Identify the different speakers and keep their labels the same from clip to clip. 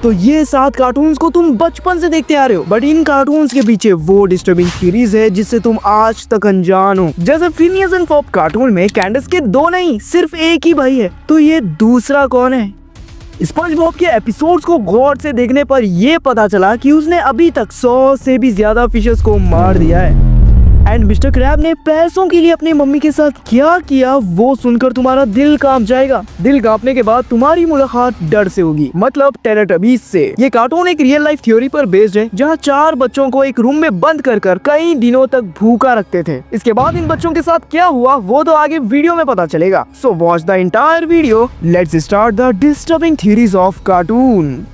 Speaker 1: तो ये 7 कार्टून्स को तुम बचपन से देखते आ रहे हो, बट इन कार्टून्स के पीछे वो डिस्टर्बिंग सीरीज है जिससे तुम आज तक अनजान हो। जैसे फिनियस एंड फर्ब कार्टून में कैंडस के 2 नहीं सिर्फ एक ही भाई है, तो ये दूसरा कौन है? स्पंज बॉब के एपिसोड्स को गौर से देखने पर यह पता चला कि उसने अभी तक 100 से भी ज्यादा फिशेस को मार दिया है। एंड मिस्टर क्रैब ने पैसों के लिए अपनी मम्मी के साथ क्या किया वो सुनकर तुम्हारा दिल कांप जाएगा। दिल कांपने के बाद तुम्हारी मुलाकात डर से होगी, मतलब टेलेटबीज से। ये कार्टून एक रियल लाइफ थ्योरी पर बेस्ड है, जहां 4 बच्चों को एक रूम में बंद कर कई दिनों तक भूखा रखते थे। इसके बाद इन बच्चों के साथ क्या हुआ वो तो आगे वीडियो में पता चलेगा। So watch the entire video. Let's start the disturbing theories of cartoon.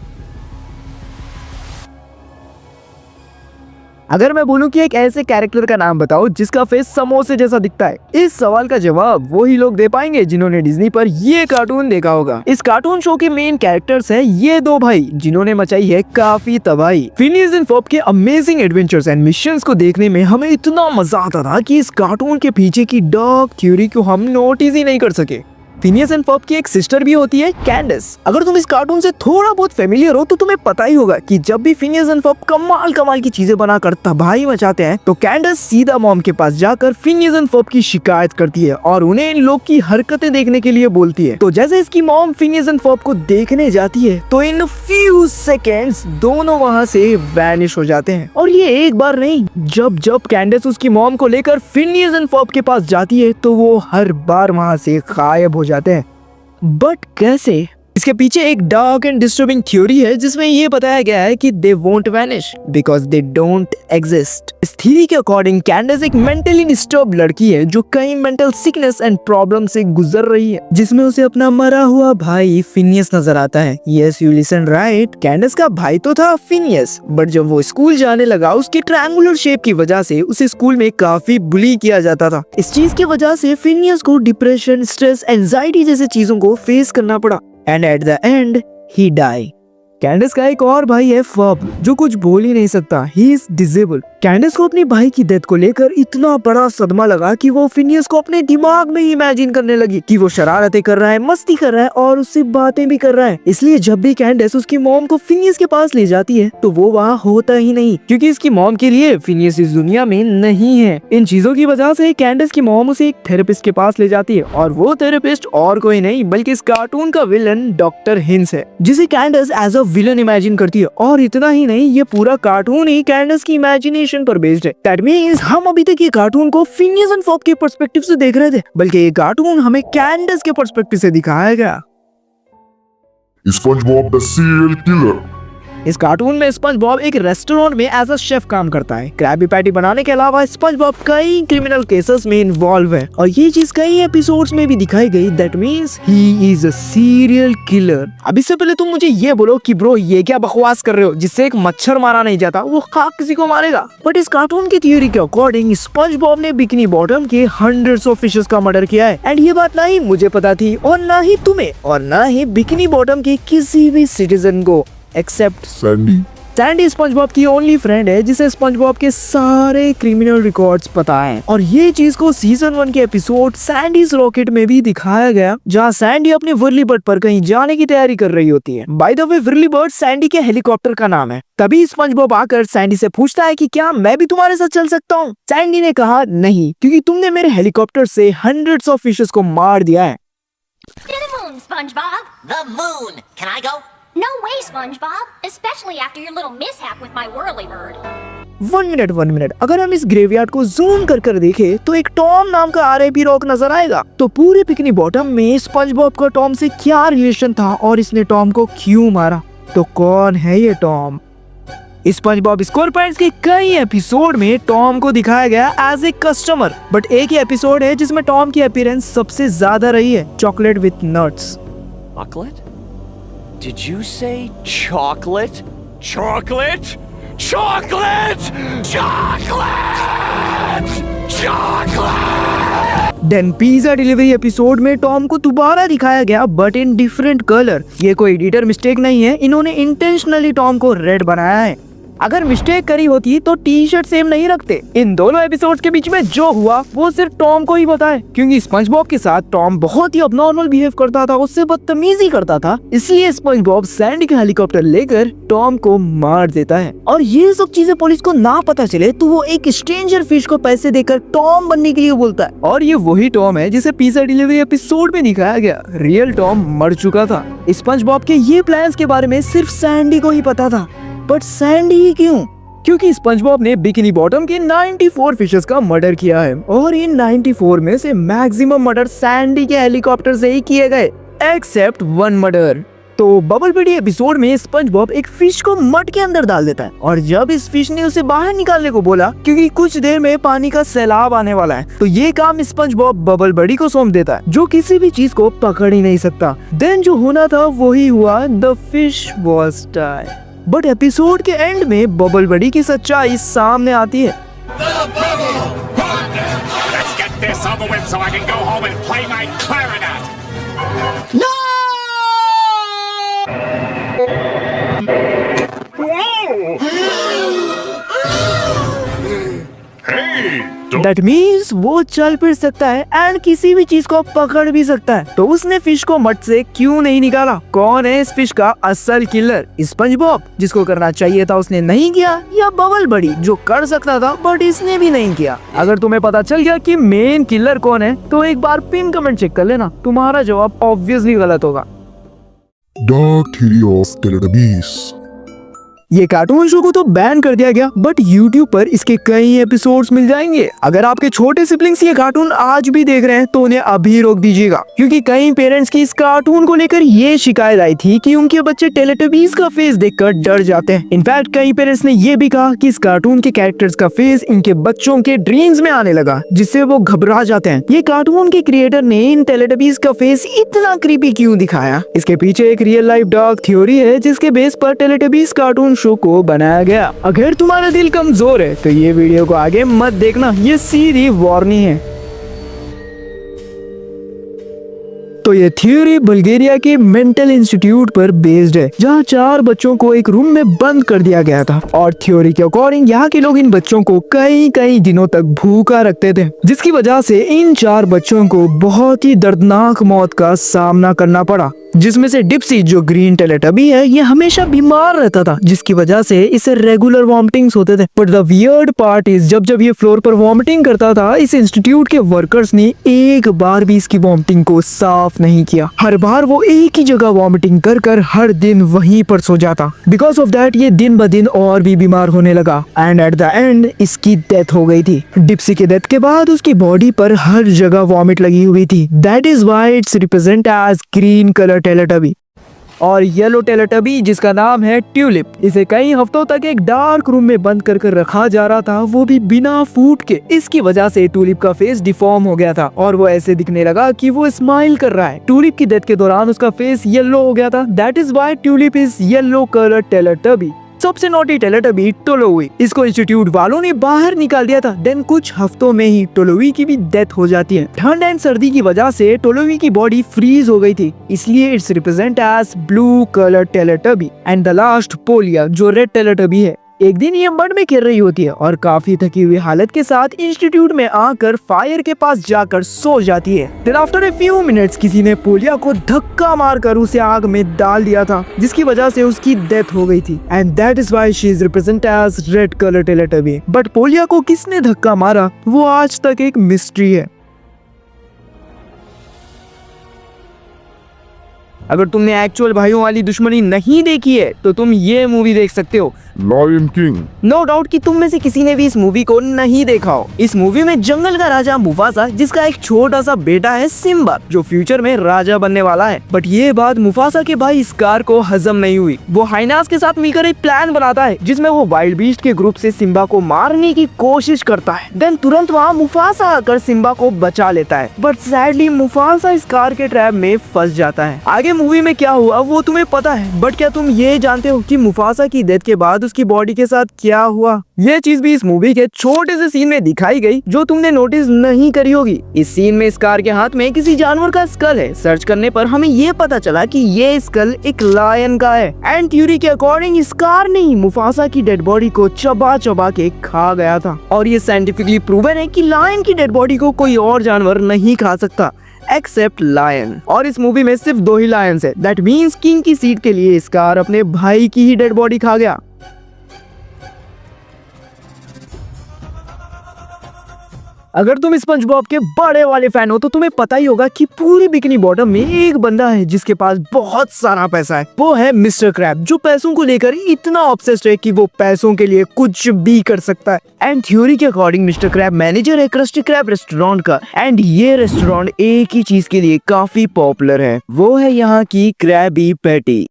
Speaker 1: अगर मैं बोलूं कि एक ऐसे कैरेक्टर का नाम बताओ जिसका फेस समोसे जैसा दिखता है, इस सवाल का जवाब वही लोग दे पाएंगे जिन्होंने डिज्नी पर ये कार्टून देखा होगा। इस कार्टून शो के मेन कैरेक्टर्स हैं ये 2 भाई जिन्होंने मचाई है काफी तबाही। फिनियस एंड फर्ब के अमेजिंग एडवेंचर्स एंड मिशंस को देखने में हमें इतना मजा आता था कि इस कार्टून के पीछे की डार्क थ्योरी को हम नोटिस ही नहीं कर सके। फिनियस एंड फर्ब की एक सिस्टर भी होती है, कैंडस। अगर तुम इस कार्टून से थोड़ा बहुत फेमिलियर हो तो तुम्हें पता ही होगा कि जब भी फिनियस एंड फर्ब कमाल की चीजें बनाकर तबाही मचाते हैं तो कैंडस सीधा मॉम के पास जाकर फिनियस एंड फर्ब की शिकायत करती है और उन्हें इन लोग की हरकतें देखने के लिए बोलती है। तो जैसे इसकी मॉम फिनियस एंड फर्ब को देखने जाती है तो इन फ्यू सेकेंड्स दोनों वहाँ से वैनिश हो जाते हैं। और ये एक बार नहीं, जब कैंडस उसकी मॉम को लेकर फिनियस एंड फर्ब के पास जाती है तो वो हर बार वहाँ से गायब हो जाते हैं। बट कैसे? इसके पीछे एक डार्क एंड डिस्टर्बिंग थ्योरी है जिसमें ये बताया गया है कि they won't vanish because they don't exist. इस थ्योरी के अकॉर्डिंग कैंडस एक मेंटली डिस्टर्ब लड़की है जो कई मेंटल सिकनेस एंड प्रॉब्लम से गुजर रही है, जिसमें उसे अपना मरा हुआ भाई फिनियस नजर आता है। Yes you listen right, kinds का भाई तो था फिनियस, बट जब वो स्कूल जाने लगा उसके ट्रायंगुलर शेप की वजह से उसे स्कूल में काफी बुली किया जाता था। इस चीज की वजह से फिनियस को डिप्रेशन, स्ट्रेस, एंजाइटी जैसे चीजों को फेस करना पड़ा। And at the end, he died. Kinds का एक और भाई है फर्ब जो कुछ बोल ही नहीं सकता, he is disabled। कैंडस को अपने भाई की डेथ को लेकर इतना बड़ा सदमा लगा कि वो फिनियस को अपने दिमाग में ही इमेजिन करने लगी कि वो शरारतें कर रहा है, मस्ती कर रहा है और उससे बातें भी कर रहा है। इसलिए जब भी कैंडस उसकी मॉम को फिनियस के पास ले जाती है तो वो वहाँ होता ही नहीं, क्योंकि इसकी मॉम के लिए फिनियस इस दुनिया में नहीं है। इन चीजों की वजह से कैंडस की मॉम उसे एक थेरेपिस्ट के पास ले जाती है और वो थेरेपिस्ट और कोई नहीं बल्कि इस कार्टून का विलन डॉक्टर हिंस है, जिसे Candace as a villain imagine करती है। और इतना ही नहीं, ये पूरा कार्टून ही कैंडस की इमेजिनेशन पर बेस्ड है। दैट मींस हम अभी तक ये कार्टून को फिनियस एंड फर्ब के पर्सपेक्टिव से देख रहे थे, बल्कि ये कार्टून हमें कैंडस के पर्सपेक्टिव से दिखाया गया।
Speaker 2: SpongeBob the Serial Killer।
Speaker 1: इस कार्टून में स्पंज बॉब एक रेस्टोरेंट में एज अ शेफ काम करता है। क्रैबी पैटी बनाने के अलावा स्पंज बॉब कई क्रिमिनल केसेस में इन्वॉल्व है और ये चीज कई एपिसोड्स में भी दिखाई गई। That means he is a serial killer. अब इससे पहले तुम मुझे ये बोलो कि ब्रो ये क्या बकवास कर रहे हो, जिससे एक मच्छर मारा नहीं जाता वो खाक किसी को मारेगा। बट इस कार्टून की थ्योरी के अकॉर्डिंग स्पंज बॉब ने बिकिनी बॉटम के हंड्रेड्स ऑफ फिशेस का मर्डर किया है। एंड ये बात ना ही मुझे पता थी और ना ही तुम्हें और ना ही बिकिनी बॉटम के किसी भी सिटीजन को, एक्सेप्ट
Speaker 2: सैंडी।
Speaker 1: सैंडी स्पंजबॉब की ओनली फ्रेंड है जिसे स्पंजबॉब के सारे क्रिमिनल रिकॉर्ड्स पता है। और ये चीज को सीजन 1 के एपिसोड सैंडीज रॉकेट में भी दिखाया गया, जहाँ सैंडी अपने विरली बर्ड पर कहीं जाने की तैयारी कर रही होती है। By the way Whirly Bird Sandy के हेलीकॉप्टर का नाम है। तभी स्पंजबॉब आकर सैंडी से पूछता है कि क्या मैं भी तुम्हारे साथ चल सकता हूँ। सैंडी ने कहा नहीं, क्योंकि तुमने मेरे हेलीकॉप्टर से हंड्रेड्स ऑफ फिशेस को मार दिया है।
Speaker 3: To the moon, SpongeBob.
Speaker 4: The moon. Can I go?
Speaker 3: No way, SpongeBob. Especially after your little mishap with my whirly bird.
Speaker 1: 1 minute अगर हम इस ग्रेवयार्ड को जूम कर देखें तो एक टॉम नाम का RIP रॉक नजर आएगा। तो पूरे बिकिनी बॉटम में स्पंजबॉब का टॉम से क्या रिलेशन था और इसने टॉम को क्यों मारा? तो कौन है ये टॉम? स्पंजबॉब स्क्वारपैंट्स के कई एपिसोड में टॉम को दिखाया गया एज ए कस्टमर, बट एक ही एपिसोड है जिसमें टॉम की अपीयरेंस सबसे ज्यादा रही है, chocolate with nuts.
Speaker 5: Chocolate? Did you say chocolate? Chocolate? Chocolate! Chocolate! Chocolate!
Speaker 1: Then pizza delivery episode में टॉम को दोबारा दिखाया गया बट इन डिफरेंट कलर। ये कोई एडिटर मिस्टेक नहीं है, इन्होंने इंटेंशनली टॉम को रेड बनाया है। अगर मिस्टेक करी होती तो टी शर्ट सेम नहीं रखते। इन दोनों एपिसोड्स के बीच में जो हुआ वो सिर्फ टॉम को ही पता है, क्योंकि स्पंज बॉब के साथ टॉम बहुत ही अबनॉर्मल बिहेव करता था, उससे बदतमीजी करता था। इसलिए स्पंज बॉब सैंडी का हेलीकॉप्टर लेकर टॉम को मार देता है। और ये सब चीजें पुलिस को ना पता चले तो वो एक स्ट्रेंजर फिश को पैसे देकर टॉम बनने के लिए बोलता है। और ये वही टॉम है जिसे पिज्जा डिलीवरी एपिसोड में दिखाया गया। रियल टॉम मर चुका था। स्पंज बॉब के ये प्लान्स के बारे में सिर्फ सैंडी को ही पता था। बट सैंडी ही क्यों? क्योंकि स्पंज बॉब ने बिकिनी बॉटम के 94 फिशेस का मर्डर किया है और इन 94 में से मैक्सिमम मर्डर सैंडी के हेलीकॉप्टर से ही किए गए, एक्सेप्ट 1 मर्डर। तो बबल बडी एपिसोड में स्पंज बॉब एक फिश को मड के अंदर डाल देता है और जब इस फिश ने उसे बाहर निकालने को बोला क्योंकि कुछ देर में पानी का सैलाब आने वाला है, तो ये काम स्पंज बॉब बबल बडी को सौंप देता है, जो किसी भी चीज को पकड़ ही नहीं सकता। देन जो होना था वही हुआ, the fish was tied. But episode के एंड में बबल बडी की सच्चाई सामने आती है।
Speaker 2: Let's get this over with so I can go home and play my clarinet. Hey, don't
Speaker 1: that means वो चल फिर सकता है एंड किसी भी चीज को पकड़ भी सकता है। तो उसने फिश को मड से क्यों नहीं निकाला? कौन है इस फिश का असल किलर? स्पंज बॉब, जिसको करना चाहिए था उसने नहीं किया, या बबल बडी जो कर सकता था बट इसने भी नहीं किया? अगर तुम्हें पता चल गया कि मेन किलर कौन है तो एक बार पिन कमेंट चेक कर लेना, तुम्हारा जवाब ऑब्वियसली गलत होगा।
Speaker 6: Dark Theory of Teletubbies।
Speaker 1: ये कार्टून शो को तो बैन कर दिया गया बट YouTube पर इसके कई एपिसोड्स मिल जाएंगे। अगर आपके छोटे सिबलिंग्स ये कार्टून आज भी देख रहे हैं तो उन्हें अभी रोक दीजिएगा, क्योंकि कई पेरेंट्स की इस कार्टून को लेकर ये शिकायत आई थी कि उनके बच्चे टेलेटबीज का फेस देखकर डर जाते हैं। इनफैक्ट कई पेरेंट्स ने ये भी कहा कि इस कार्टून के कैरेक्टर्स का फेस इनके बच्चों के ड्रीम्स में आने लगा, जिससे वो घबरा जाते हैं। ये कार्टून के क्रिएटर ने इन टेलेटबीज का फेस इतना क्रीपी क्यों दिखाया? इसके पीछे एक रियल लाइफ डार्क थ्योरी है जिसके बेस पर टेलेटबीज कार्टून शो को बनाया गया। अगर तुम्हारा दिल कमजोर है तो ये वीडियो को आगे मत देखना, ये सीधी वार्निंग है। तो ये थ्योरी बल्गेरिया के मेंटल इंस्टीट्यूट पर बेस्ड है, जहाँ 4 बच्चों को एक रूम में बंद कर दिया गया था और थ्योरी के अकॉर्डिंग यहाँ के लोग इन बच्चों को कई दिनों तक भूखा रखते थे, जिसकी वजह से इन 4 बच्चों को बहुत ही दर्दनाक मौत का सामना करना पड़ा। जिसमें से डिप्सी जो ग्रीन टेलेटबी है ये हमेशा बीमार रहता था, जिसकी वजह से इसे रेगुलर वॉमिटिंग्स होते थे। But the weird part is जब ये फ्लोर पर वॉमिटिंग करता था, इस इंस्टीट्यूट के वर्कर्स ने एक बार भी इसकी वॉमिटिंग को साफ नहीं किया। हर बार वो एक ही जगह वॉमिटिंग कर हर दिन वहीं पर सो जाता। बिकॉज ऑफ दैट ये दिन ब दिन और भी बीमार होने लगा एंड एट द एंड इसकी डेथ हो गई थी। डिप्सी के डेथ के बाद उसकी बॉडी पर हर जगह वॉमिट लगी हुई थी। That is why it's represent as green colour Teletubby. और येलो टेलेटबी जिसका नाम है ट्यूलिप, इसे कई हफ्तों तक एक डार्क रूम में बंद कर रखा जा रहा था, वो भी बिना फूड के। इसकी वजह से ट्यूलिप का फेस डिफॉर्म हो गया था और वो ऐसे दिखने लगा कि वो स्माइल कर रहा है। ट्यूलिप की डेथ के दौरान उसका फेस येलो हो गया था। That is why tulip is yellow colour Teletubby. सबसे नोटी टेलेटबी टोलोवी, इसको इंस्टीट्यूट वालों ने बाहर निकाल दिया था। देन कुछ हफ्तों में ही टोलोवी की भी डेथ हो जाती है। ठंड एंड सर्दी की वजह से टोलोवी की बॉडी फ्रीज हो गई थी, इसलिए it's represent as blue colour Teletubby. And the last पोलिया जो रेड टेलेटबी है, एक दिन ये मड में खेल रही होती है और काफी थकी हुई हालत के साथ इंस्टीट्यूट में आकर फायर के पास जाकर सो जाती है। Then after a few minutes किसी ने पोलिया को धक्का मारकर उसे आग में डाल दिया था, जिसकी वजह से उसकी डेथ हो गई थी। And that is why she is represent as red colour Teletubby. But पोलिया को किसने धक्का मारा वो आज तक एक मिस्ट्री है। अगर तुमने एक्चुअल भाइयों वाली दुश्मनी नहीं देखी है तो तुम ये मूवी देख सकते हो,
Speaker 6: Lion King।
Speaker 1: नो डाउट कि तुम में से किसी ने भी इस मूवी को नहीं देखा हो। इस मूवी में जंगल का राजा मुफासा, जिसका एक छोटा सा बेटा है सिम्बा, जो फ्यूचर में राजा बनने वाला है। बट ये बात मुफासा के भाई स्कार को हजम नहीं हुई। वो हाइनास के साथ मिलकर एक प्लान बनाता है जिसमें वो वाइल्ड बीस्ट के ग्रुप से सिम्बा को मारने की कोशिश करता है। देन तुरंत वहाँ मुफासा आकर सिम्बा को बचा लेता है। बट सैडली मुफासा स्कार के ट्रैप में फंस जाता है। आगे मूवी में क्या हुआ वो तुम्हें पता है, बट क्या तुम ये जानते हो कि मुफासा की डेथ के बाद उसकी बॉडी के साथ क्या हुआ? ये चीज भी इस मूवी के छोटे से सीन में दिखाई गई जो तुमने नोटिस नहीं करी होगी। इस सीन में स्कार के हाथ में किसी जानवर का स्कल है। सर्च करने पर हमें ये पता चला कि ये स्कल एक लायन का है। एंड थ्योरी के अकॉर्डिंग स्कार ने ही मुफासा की डेड बॉडी को चबा चबा के खा गया था, और ये साइंटिफिकली प्रूवन है कि लायन की डेड बॉडी को कोई और जानवर नहीं खा सकता एक्सेप्ट लायन। और इस मूवी में सिर्फ 2 ही लायंस है। दैट मीन्स किंग की सीट के लिए स्कार अपने भाई की ही डेड बॉडी खा गया। अगर तुम स्पंजबॉब के बड़े वाले फैन हो तो तुम्हें पता ही होगा कि पूरी बिकिनी बॉटम में एक बंदा है जिसके पास बहुत सारा पैसा है। वो है मिस्टर क्रैब, जो पैसों को लेकर इतना ऑब्सेस्ड है कि वो पैसों के लिए कुछ भी कर सकता है। एंड थ्योरी के अकॉर्डिंग मिस्टर क्रैब मैनेजर है कृस्टी क्रैब रेस्टोरेंट का। एंड ये रेस्टोरेंट एक ही चीज के लिए काफी पॉपुलर है, वो है यहाँ की क्रैबी पैटी।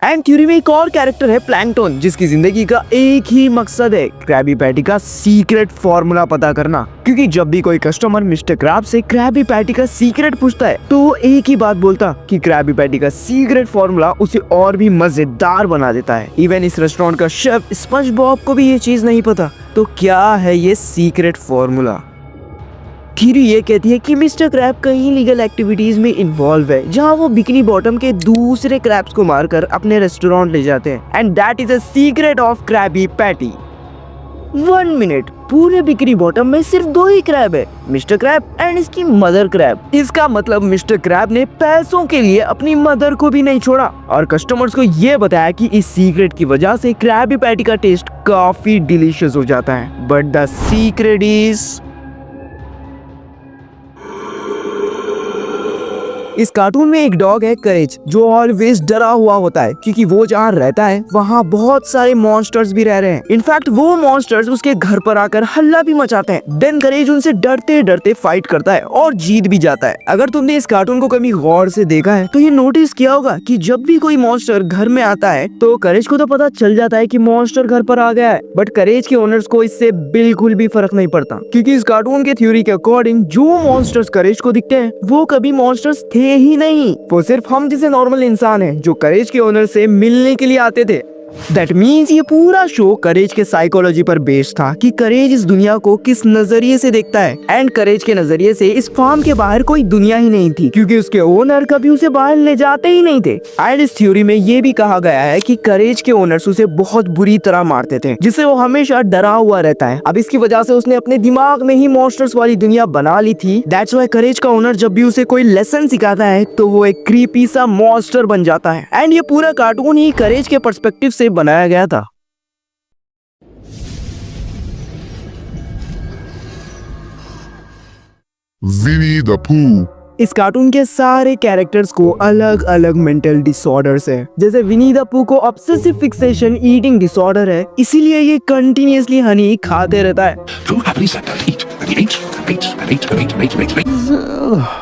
Speaker 1: एंड थ्योरी में एक और कैरेक्टर है प्लैंकटन, जिसकी जिंदगी का एक ही मकसद है क्रैबी पैटी का सीक्रेट फॉर्मूला पता करना। क्योंकि जब भी कोई कस्टमर मिस्टर क्रैब से क्रैबी पैटी का सीक्रेट पूछता है तो वो एक ही बात बोलता कि क्रैबी पैटी का सीक्रेट फॉर्मूला उसे और भी मजेदार बना देता है। इवन इस रेस्टोरेंट का शेफ स्पंजबॉब को भी ये चीज नहीं पता। तो क्या है ये सीक्रेट फॉर्मूला? थ्योरी ये कहती है कि मिस्टर क्रैब कई लीगल एक्टिविटीज में इन्वॉल्व है, जहां वो बिकिनी बॉटम के दूसरे क्रैब्स को मारकर अपने रेस्टोरेंट ले जाते हैं। And that is a secret of Krabby Patty. 1 minute, पूरे बिकिनी बॉटम में सिर्फ 2 ही क्रैब है, मिस्टर क्रैब एंड इसकी मदर क्रैब। इसका मतलब मिस्टर क्रैब ने पैसों के लिए अपनी मदर को भी नहीं छोड़ा और कस्टमर्स को ये बताया कि इस सीक्रेट की वजह से क्रैबी पैटी का टेस्ट काफी डिलीशियस हो जाता है। बट द सीक्रेट इज, इस कार्टून में एक डॉग है करेज, जो ऑलवेज डरा हुआ होता है क्योंकि वो जहाँ रहता है वहाँ बहुत सारे मॉन्स्टर्स भी रह रहे हैं। इनफैक्ट वो मॉन्स्टर्स उसके घर पर आकर हल्ला भी मचाते हैं। देन करेज उनसे डरते डरते फाइट करता है और जीत भी जाता है। अगर तुमने इस कार्टून को कभी गौर से देखा है तो ये नोटिस किया होगा कि जब भी कोई मॉन्स्टर घर में आता है तो करेज को तो पता चल जाता है कि मॉन्स्टर घर पर आ गया है, बट करेज के ओनर्स को इससे बिल्कुल भी फर्क नहीं पड़ता। क्योंकि इस कार्टून के थ्योरी के अकॉर्डिंग जो मॉन्स्टर्स करेज को दिखते हैं वो कभी मॉन्स्टर्स थे ही नहीं, वो सिर्फ हम जैसे नॉर्मल इंसान हैं जो करेज के ओनर से मिलने के लिए आते थे। दैट मीन्स ये पूरा शो करेज के साइकोलॉजी पर बेस्ड था कि करेज इस दुनिया को किस नजरिए से देखता है। एंड करेज के नजरिए से इस फार्म के बाहर कोई दुनिया ही नहीं थी क्योंकि उसके ओनर कभी उसे बाहर ले जाते ही नहीं थे। एंड इस थ्योरी में ये भी कहा गया है कि करेज के ओनर्स उसे बहुत बुरी तरह मारते थे, जिससे वो हमेशा डरा हुआ रहता है। अब इसकी वजह से उसने अपने दिमाग में ही मॉन्स्टर्स वाली दुनिया बना ली थी। दैट्स व्हाई करेज का ओनर जब भी उसे कोई लेसन सिखाता है तो वो एक क्रीपी सा मॉन्स्टर बन जाता है। एंड ये पूरा कार्टून ही करेज के पर्सपेक्टिव से बनाया गया था।
Speaker 6: विनी द पूह।
Speaker 1: इस कार्टून के सारे कैरेक्टर्स को अलग अलग मेंटल डिसऑर्डर्स है। जैसे विनी द पूह को ऑब्सेसिव फिक्सेशन ईटिंग डिसऑर्डर है, इसीलिए ये कंटिन्यूअसली हनी खाते रहता है।
Speaker 2: Who happily sat down to eat? And he ate, and ate, and ate, and ate, and ate, and ate, and ate.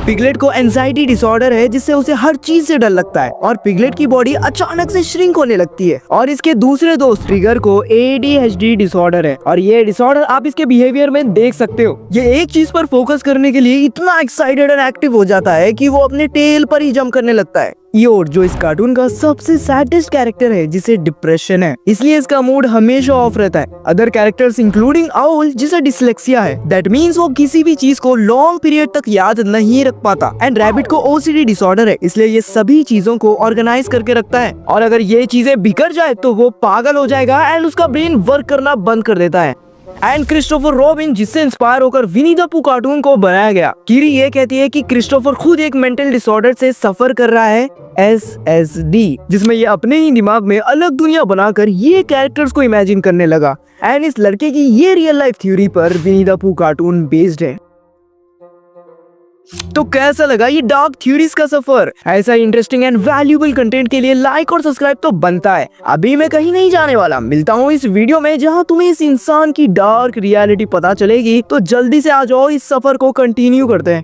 Speaker 1: Piglet को एंजाइटी डिसऑर्डर है, जिससे उसे हर चीज से डर लगता है और पिगलेट की बॉडी अचानक से श्रिंक होने लगती है। और इसके दूसरे दोस्त ट्रिगर को ADHD डिसऑर्डर है और ये डिसऑर्डर आप इसके बिहेवियर में देख सकते हो। ये एक चीज पर फोकस करने के लिए इतना एक्साइटेड एंड एक्टिव हो जाता है कि वो अपने टेल पर ही जंप करने लगता है। योर जो इस कार्टून का सबसे सैडेस्ट कैरेक्टर है, जिसे डिप्रेशन है, इसलिए इसका मूड हमेशा ऑफ रहता है। अदर कैरेक्टर्स इंक्लूडिंग आउल, जिसे डिसलेक्सिया है, दैट मीन्स वो किसी भी चीज को लॉन्ग पीरियड तक याद नहीं रख पाता। एंड रैबिट को OCD डिसऑर्डर है, इसलिए ये सभी चीजों को ऑर्गेनाइज करके रखता है और अगर ये चीजें बिखर जाए तो वो पागल हो जाएगा एंड उसका ब्रेन वर्क करना बंद कर देता है। एंड क्रिस्टोफर रॉबिन, जिससे इंस्पायर होकर विनी द पूह कार्टून को बनाया गया। कीरी ये कहती है कि क्रिस्टोफर खुद एक मेंटल डिसऑर्डर से सफर कर रहा है, SSD, जिसमें ये अपने ही दिमाग में अलग दुनिया बनाकर ये कैरेक्टर्स को इमेजिन करने लगा। एंड इस लड़के की ये रियल लाइफ थ्योरी पर विनी द पूह कार्टून बेस्ड है। तो कैसा लगा ये डार्क थ्योरीज का सफर? ऐसा इंटरेस्टिंग एंड वैल्यूएबल कंटेंट के लिए लाइक और सब्सक्राइब तो बनता है। अभी मैं कहीं नहीं जाने वाला, मिलता हूँ इस वीडियो में जहाँ तुम्हें इस इंसान की डार्क रियलिटी पता चलेगी। तो जल्दी से आ जाओ, इस सफर को कंटिन्यू करते हैं।